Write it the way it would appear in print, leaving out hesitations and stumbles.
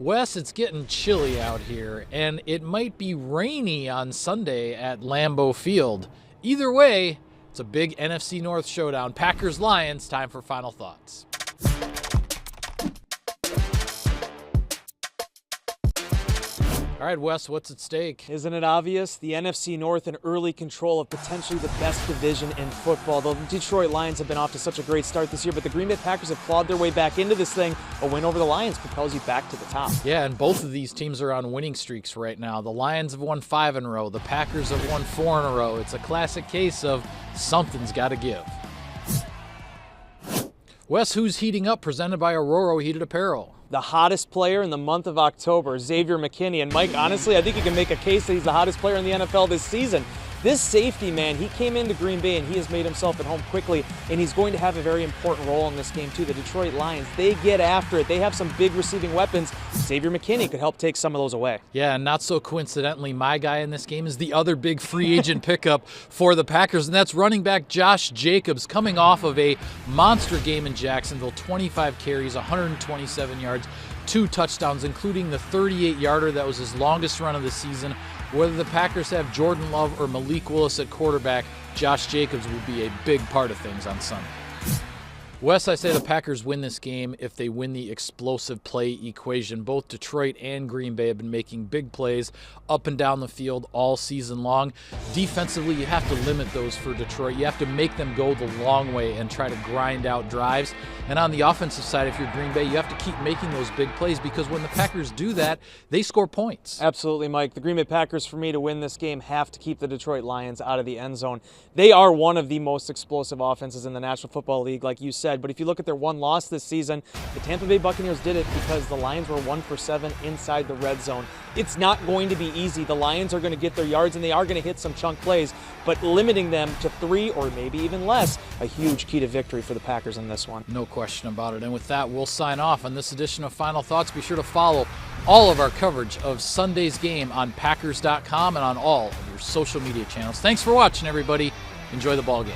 Wes, it's getting chilly out here, and it might be rainy on Sunday at Lambeau Field. Either way, it's a big NFC North showdown. Packers-Lions, time for final thoughts. All right, Wes, what's at stake? Isn't it obvious? The NFC North in early control of potentially the best division in football. The Detroit Lions have been off to such a great start this year, but the Green Bay Packers have clawed their way back into this thing. A win over the Lions propels you back to the top. Yeah, and both of these teams are on winning streaks right now. The Lions have won 5 in a row. The Packers have won 4 in a row. It's a classic case of something's got to give. Wes, who's heating up? Presented by Aurora Heated Apparel. The hottest player in the month of October, Xavier McKinney. And Mike, honestly, I think you can make a case that he's the hottest player in the NFL this season. This safety, man, he came into Green Bay and he has made himself at home quickly, and he's going to have a very important role in this game too. The Detroit Lions, they get after it. They have some big receiving weapons. Xavier McKinney could help take some of those away. Yeah, and not so coincidentally, my guy in this game is the other big free agent pickup for the Packers, and that's running back Josh Jacobs, coming off of a monster game in Jacksonville, 25 carries, 127 yards, 2 touchdowns, including the 38-yarder that was his longest run of the season. Whether the Packers have Jordan Love or Malik Willis at quarterback, Josh Jacobs will be a big part of things on Sunday. Wes, I say the Packers win this game if they win the explosive play equation. Both Detroit and Green Bay have been making big plays up and down the field all season long. Defensively, you have to limit those for Detroit. You have to make them go the long way and try to grind out drives. And on the offensive side, if you're Green Bay, you have to keep making those big plays, because when the Packers do that, they score points. Absolutely, Mike. The Green Bay Packers, for me to win this game, have to keep the Detroit Lions out of the end zone. They are one of the most explosive offenses in the National Football League, like you said. But if you look at their one loss this season, the Tampa Bay Buccaneers did it because the Lions were 1 for 7 inside the red zone. It's not going to be easy. The Lions are going to get their yards, and they are going to hit some chunk plays, but limiting them to 3 or maybe even less, a huge key to victory for the Packers in this one. No question about it. And with that, we'll sign off on this edition of Final Thoughts. Be sure to follow all of our coverage of Sunday's game on Packers.com and on all of your social media channels. Thanks for watching, everybody. Enjoy the ball game.